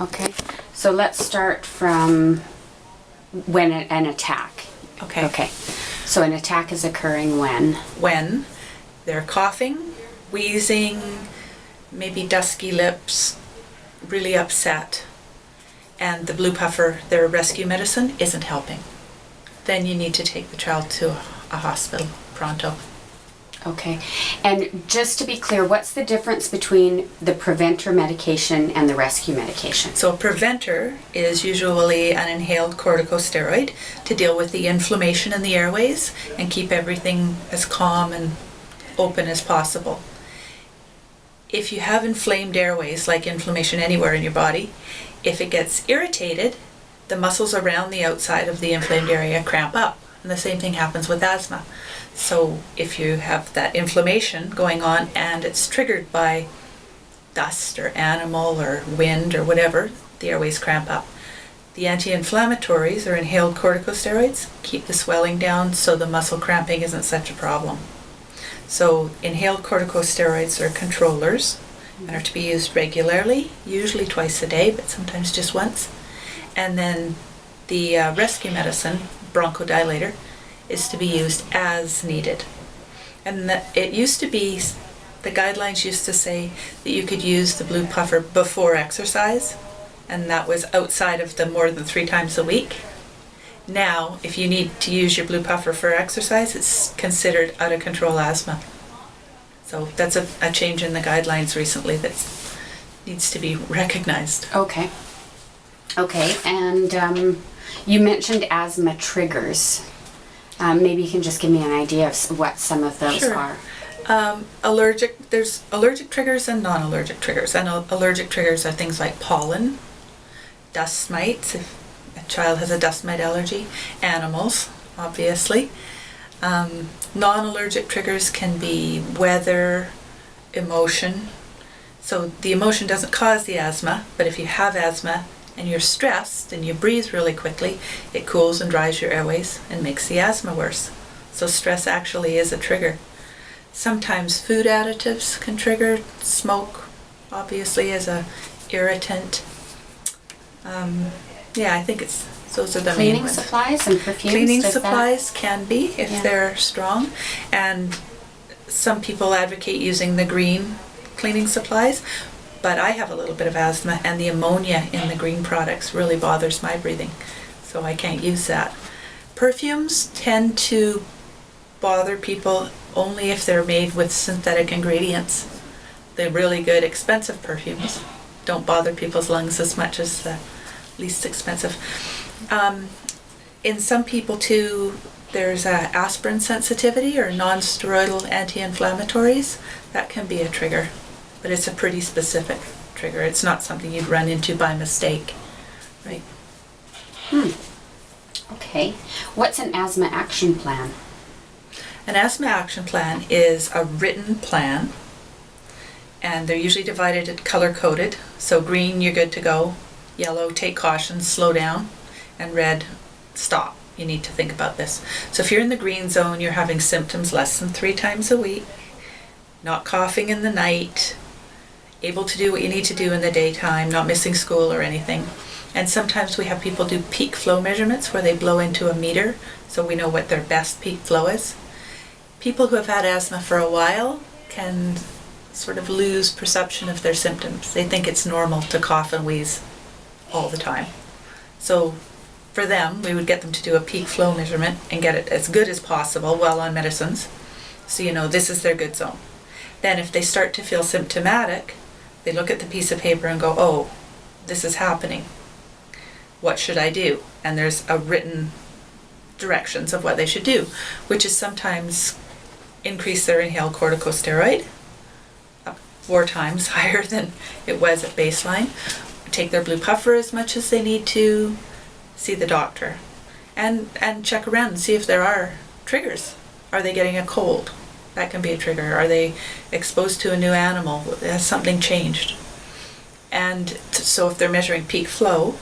Okay, so let's start from when an attack. Okay. Okay, so an attack is occurring when? When they're coughing, wheezing, maybe dusky lips, really upset, and the blue puffer, their rescue medicine, isn't helping. Then you need to take the child to a hospital pronto. Okay, and just to be clear, what's the difference between the preventer medication and the rescue medication? So a preventer is usually an inhaled corticosteroid to deal with the inflammation in the airways and keep everything as calm and open as possible. If you have inflamed airways, like inflammation anywhere in your body, if it gets irritated, the muscles around the outside of the inflamed area cramp up. And the same thing happens with asthma. So if you have that inflammation going on and it's triggered by dust or animal or wind or whatever, the airways cramp up. The anti-inflammatories or inhaled corticosteroids keep the swelling down so the muscle cramping isn't such a problem. So inhaled corticosteroids are controllers and are to be used regularly, usually twice a day, but sometimes just once. And then the rescue medicine, bronchodilator, is to be used as needed. And it used to be, the guidelines used to say that you could use the blue puffer before exercise, and that was outside of the more than 3 times a week. Now, if you need to use your blue puffer for exercise, it's considered out of control asthma. So that's a change in the guidelines recently that needs to be recognized. Okay. Okay, and you mentioned asthma triggers. Maybe you can just give me an idea of what some of those Sure. are. There's allergic triggers and non-allergic triggers. And allergic triggers are things like pollen, dust mites, if a child has a dust mite allergy, animals, obviously. Non-allergic triggers can be weather, emotion. So the emotion doesn't cause the asthma, but if you have asthma and you're stressed and you breathe really quickly, it cools and dries your airways and makes the asthma worse. So stress actually is a trigger. Sometimes food additives can trigger. Smoke, obviously, is a irritant. I think those are the main Cleaning ones. supplies and perfumes? Cleaning does supplies can be if Yeah. they're strong, and some people advocate using the green cleaning supplies, but I have a little bit of asthma and the ammonia in the green products really bothers my breathing, so I can't use that. Perfumes tend to bother people only if they're made with synthetic ingredients. The really good expensive perfumes don't bother people's lungs as much as the least expensive. In some people too, there's aspirin sensitivity or non-steroidal anti-inflammatories. That can be a trigger, but it's a pretty specific trigger. It's not something you'd run into by mistake, right? Okay. What's an asthma action plan? An asthma action plan is a written plan, and they're usually divided and color-coded. So green, you're good to go. Yellow, take caution, slow down. And red, stop. You need to think about this. So if you're in the green zone, you're having symptoms less than 3 times a week, not coughing in the night, able to do what you need to do in the daytime, not missing school or anything. And sometimes we have people do peak flow measurements where they blow into a meter so we know what their best peak flow is. People who have had asthma for a while can sort of lose perception of their symptoms. They think it's normal to cough and wheeze all the time. So for them, we would get them to do a peak flow measurement and get it as good as possible while on medicines. So you know this is their good zone. Then if they start to feel symptomatic, they look at the piece of paper and go, oh, this is happening. What should I do? And there's a written directions of what they should do, which is sometimes increase their inhaled corticosteroid up 4 times higher than it was at baseline, take their blue puffer as much as they need to, see the doctor, and check around and see if there are triggers. Are they getting a cold? That can be a trigger. Are they exposed to a new animal? Has something changed? And so if they're measuring peak flow,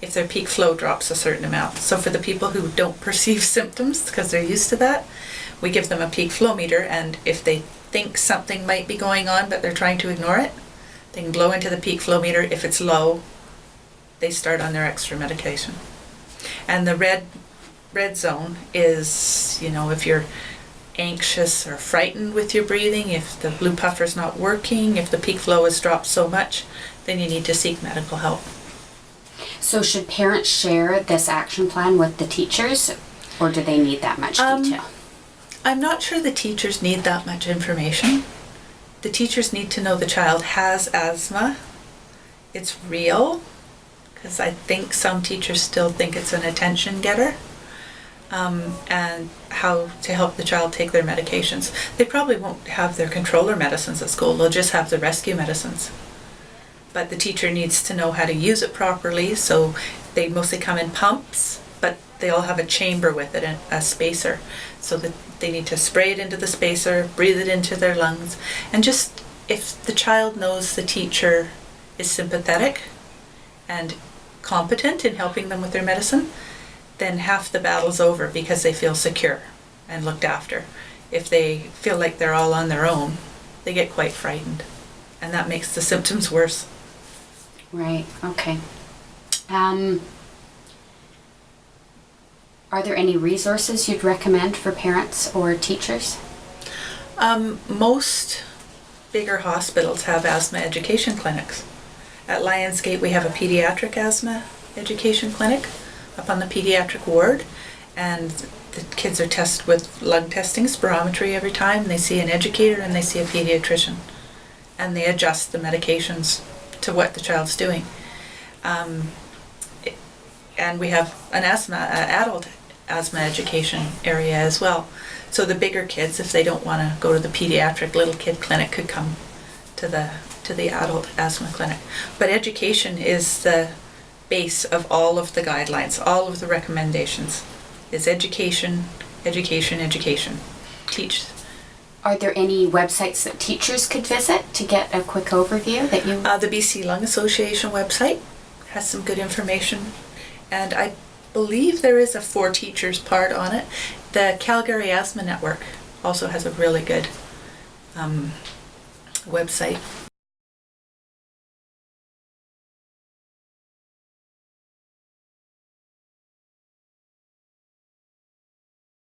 if their peak flow drops a certain amount. So for the people who don't perceive symptoms because they're used to that, we give them a peak flow meter, and if they think something might be going on but they're trying to ignore it, They can blow into the peak flow meter. If it's low, they start on their extra medication. And the red zone is, if you're anxious or frightened with your breathing, if the blue puffer's not working, if the peak flow has dropped so much, then you need to seek medical help. So should parents share this action plan with the teachers, or do they need that much detail? I'm not sure the teachers need that much information. The teachers need to know the child has asthma. It's real, because I think some teachers still think it's an attention getter. And how to help the child take their medications. They probably won't have their controller medicines at school, they'll just have the rescue medicines. But the teacher needs to know how to use it properly, so they mostly come in pumps, but they all have a chamber with it, a spacer, so that they need to spray it into the spacer, breathe it into their lungs, and just, if the child knows the teacher is sympathetic and competent in helping them with their medicine, then half the battle's over because they feel secure and looked after. If they feel like they're all on their own, they get quite frightened, and that makes the symptoms worse. Right, okay. Are there any resources you'd recommend for parents or teachers? Most bigger hospitals have asthma education clinics. At Lionsgate we have a pediatric asthma education clinic up on the pediatric ward, and the kids are tested with lung testing, spirometry every time. They see an educator and they see a pediatrician, and they adjust the medications to what the child's doing. And we have an adult asthma education area as well. So the bigger kids, if they don't want to go to the pediatric little kid clinic, could come to the adult asthma clinic. But education is the base of all of the guidelines, all of the recommendations, is education, education, education. Teach. Are there any websites that teachers could visit to get a quick overview that you... The BC Lung Association website has some good information, and I believe there is a for teachers part on it. The Calgary Asthma Network also has a really good website.